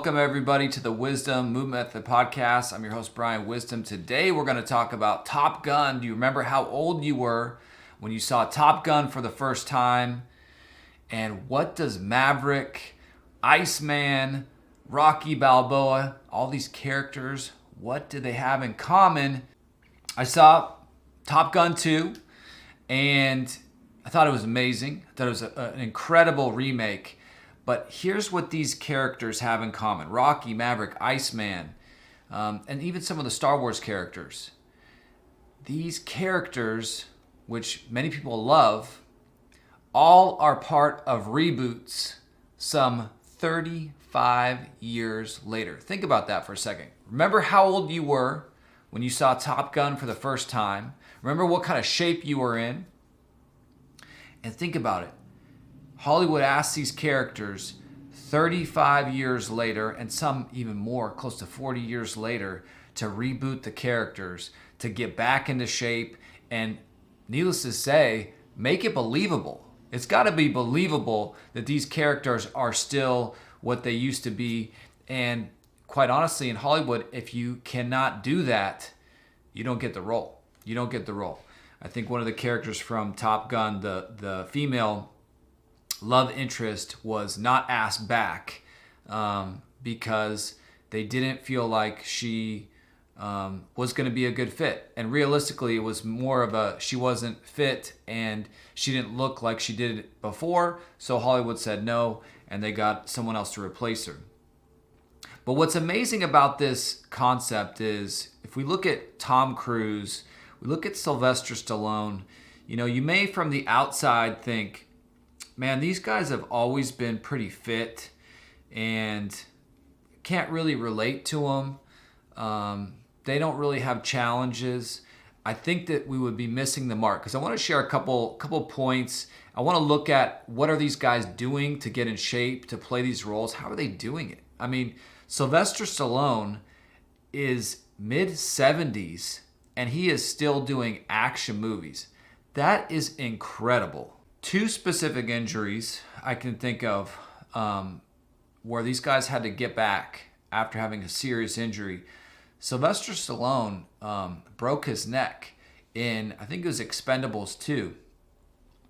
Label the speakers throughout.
Speaker 1: Welcome everybody to the Wisdom Movement Method Podcast. I'm your host, Brian Wisdom. Today we're going to talk about Top Gun. Do you remember how old you were when you saw Top Gun for the first time? And what does Maverick, Iceman, Rocky Balboa, all these characters, what do they have in common? I saw Top Gun 2 and I thought it was amazing. I thought it was an incredible remake. But here's what these characters have in common. Rocky, Maverick, Iceman, and even some of the Star Wars characters. These characters, which many people love, all are part of reboots some 35 years later. Think about that for a second. Remember how old you were when you saw Top Gun for the first time. Remember what kind of shape you were in. And think about it. Hollywood asked these characters 35 years later, and some even more, close to 40 years later, to reboot the characters, to get back into shape, and needless to say, make it believable. It's got to be believable that these characters are still what they used to be. And quite honestly, in Hollywood, if you cannot do that, you don't get the role. You don't get the role. I think one of the characters from Top Gun, the female love interest, was not asked back because they didn't feel like she was going to be a good fit. And realistically, it was more of a she wasn't fit and she didn't look like she did before. So Hollywood said no, and they got someone else to replace her. But what's amazing about this concept is if we look at Tom Cruise, we look at Sylvester Stallone, you may from the outside think, man, these guys have always been pretty fit and can't really relate to them. They don't really have challenges. I think that we would be missing the mark because I want to share a couple points. I want to look at what are these guys doing to get in shape, to play these roles. How are they doing it? I mean, Sylvester Stallone is mid-70s and he is still doing action movies. That is incredible. Two specific injuries I can think of where these guys had to get back after having a serious injury. Sylvester Stallone broke his neck in, I think it was Expendables 2.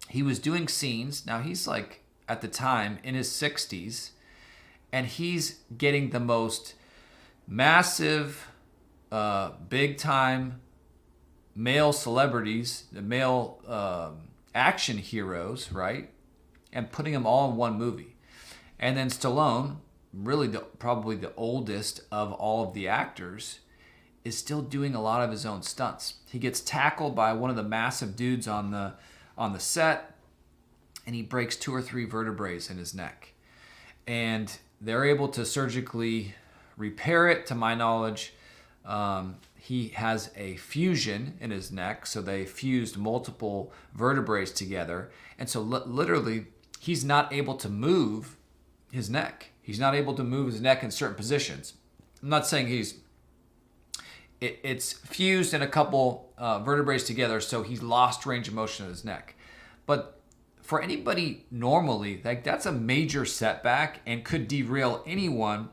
Speaker 1: He was doing scenes. Now he's like, at the time, in his 60s, and he's getting the most massive, big-time male celebrities, the male action heroes, right? And putting them all in one movie. And then Stallone, really probably the oldest of all of the actors, is still doing a lot of his own stunts. He gets tackled by one of the massive dudes on the set, and he breaks 2 or 3 vertebrae in his neck. And they're able to surgically repair it, to my knowledge. He has a fusion in his neck, so they fused multiple vertebrae together. And so literally, he's not able to move his neck. He's not able to move his neck in certain positions. I'm not saying it's fused in a couple vertebrae together, so he's lost range of motion in his neck. But for anybody normally, that's a major setback and could derail anyone.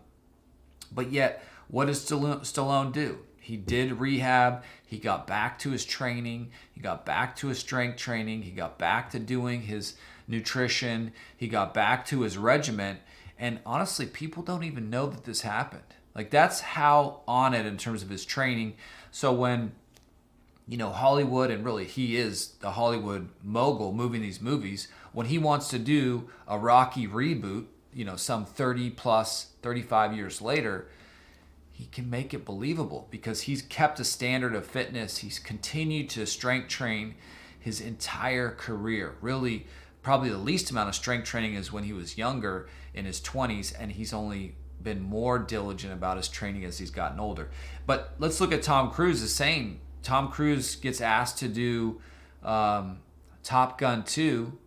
Speaker 1: But yet, what does Stallone do? He did rehab. He got back to his training. He got back to his strength training. He got back to doing his nutrition. He got back to his regiment. And honestly, people don't even know that this happened. That's how on it in terms of his training. So when, Hollywood, and really he is the Hollywood mogul moving these movies, when he wants to do a Rocky reboot, some 30 plus, 35 years later, he can make it believable because he's kept a standard of fitness. He's continued to strength train his entire career. Really, probably the least amount of strength training is when he was younger in his 20s, and he's only been more diligent about his training as he's gotten older. But let's look at Tom Cruise. The same. Tom Cruise gets asked to do Top Gun 2.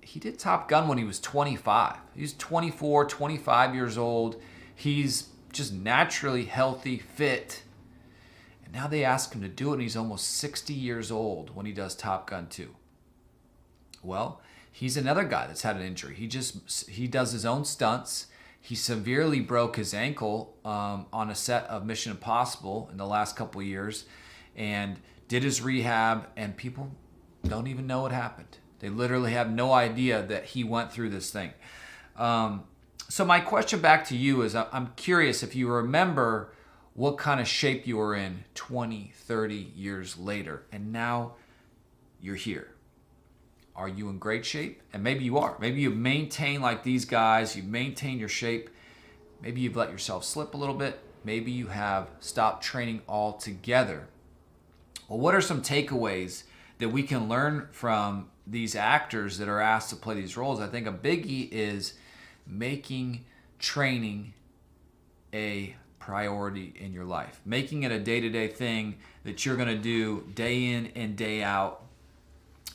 Speaker 1: He did Top Gun when he was 25. He's 24, 25 years old. He's just naturally healthy, fit. And now they ask him to do it, and he's almost 60 years old when he does Top Gun 2. Well, he's another guy that's had an injury. He does his own stunts. He severely broke his ankle on a set of Mission Impossible in the last couple of years, and did his rehab, and people don't even know what happened. They literally have no idea that he went through this thing. So my question back to you is, I'm curious if you remember what kind of shape you were in 20, 30 years later, and now you're here. Are you in great shape? And maybe you are. Maybe you maintain like these guys, you maintain your shape. Maybe you've let yourself slip a little bit. Maybe you have stopped training altogether. Well, what are some takeaways that we can learn from these actors that are asked to play these roles? I think a biggie is making training a priority in your life, making it a day-to-day thing that you're going to do day in and day out.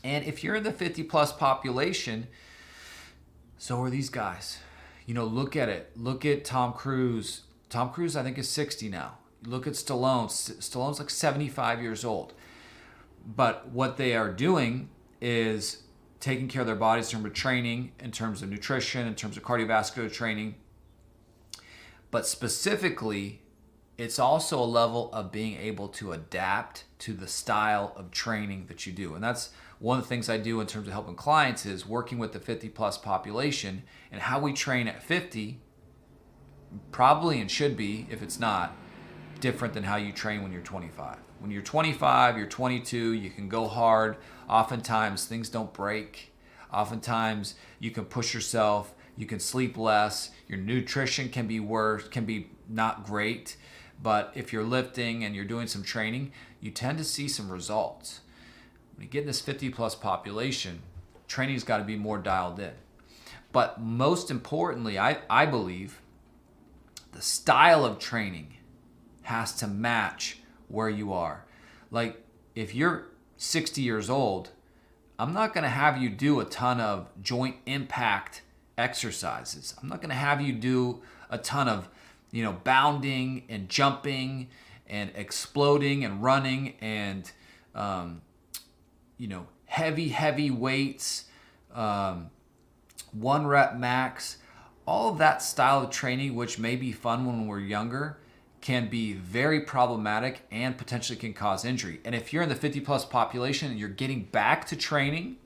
Speaker 1: And if you're in the 50 plus population, so are these guys. You know, look at it. Look at Tom Cruise. Tom Cruise, I think, is 60 now. Look at Stallone. Stallone's like 75 years old. But what they are doing is taking care of their bodies in terms of training, in terms of nutrition, in terms of cardiovascular training. But specifically, it's also a level of being able to adapt to the style of training that you do. And that's one of the things I do in terms of helping clients, is working with the 50 plus population, and how we train at 50 probably, and should be, if it's not, different than how you train when you're 25. When you're 25, you're 22, you can go hard. Oftentimes things don't break. Oftentimes you can push yourself, you can sleep less, your nutrition can be worse, can be not great. But if you're lifting and you're doing some training, you tend to see some results. When you get in this 50 plus population, training's got to be more dialed in. But most importantly, I believe the style of training has to match where you are. Like, if you're 60 years old, I'm not going to have you do a ton of joint impact exercises. I'm not going to have you do a ton of, bounding and jumping and exploding and running and, heavy weights, 1 rep max. All of that style of training, which may be fun when we're younger, can be very problematic and potentially can cause injury. And if you're in the 50 plus population and you're getting back to training,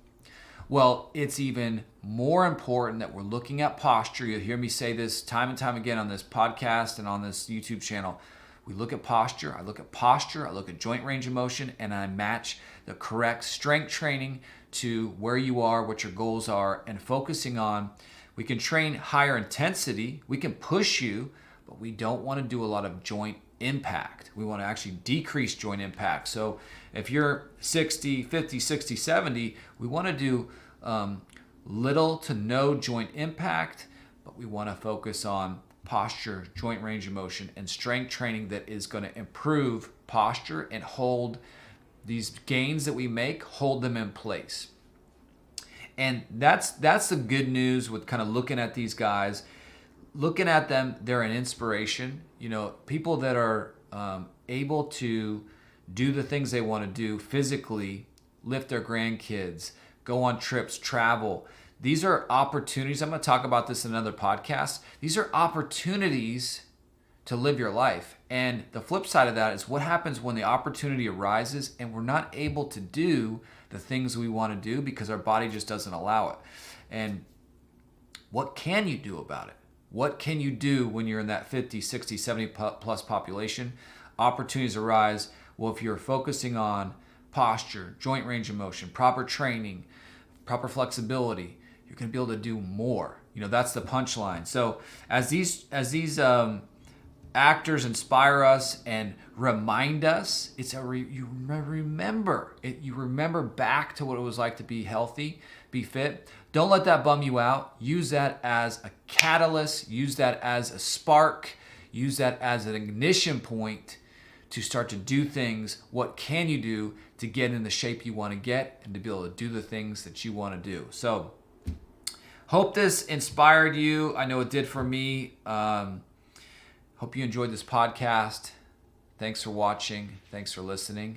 Speaker 1: well, it's even more important that we're looking at posture. You'll hear me say this time and time again on this podcast and on this YouTube channel. We look at posture. I look at posture. I look at joint range of motion, and I match the correct strength training to where you are, what your goals are, and focusing on, we can train higher intensity. We can push you, but we don't want to do a lot of joint impact. We want to actually decrease joint impact. So if you're 60, 50, 60, 70, we want to do little to no joint impact, but we want to focus on posture, joint range of motion, and strength training that is going to improve posture and hold these gains that we make, hold them in place. And that's the good news with kind of looking at these guys. Looking at them, they're an inspiration. People that are able to do the things they want to do physically, lift their grandkids, go on trips, travel. These are opportunities. I'm going to talk about this in another podcast. These are opportunities to live your life. And the flip side of that is what happens when the opportunity arises and we're not able to do the things we want to do because our body just doesn't allow it. And what can you do about it? What can you do when you're in that 50, 60, 70 plus population? Opportunities arise. Well, if you're focusing on posture, joint range of motion, proper training, proper flexibility, you're going to be able to do more. That's the punchline. So as these actors inspire us and remind us, you remember back to what it was like to be healthy, be fit. Don't let that bum you out. Use that as a catalyst. Use that as a spark. Use that as an ignition point to start to do things. What can you do to get in the shape you want to get and to be able to do the things that you want to do? So hope this inspired you. I know it did for me. Hope you enjoyed this podcast. Thanks for watching. Thanks for listening.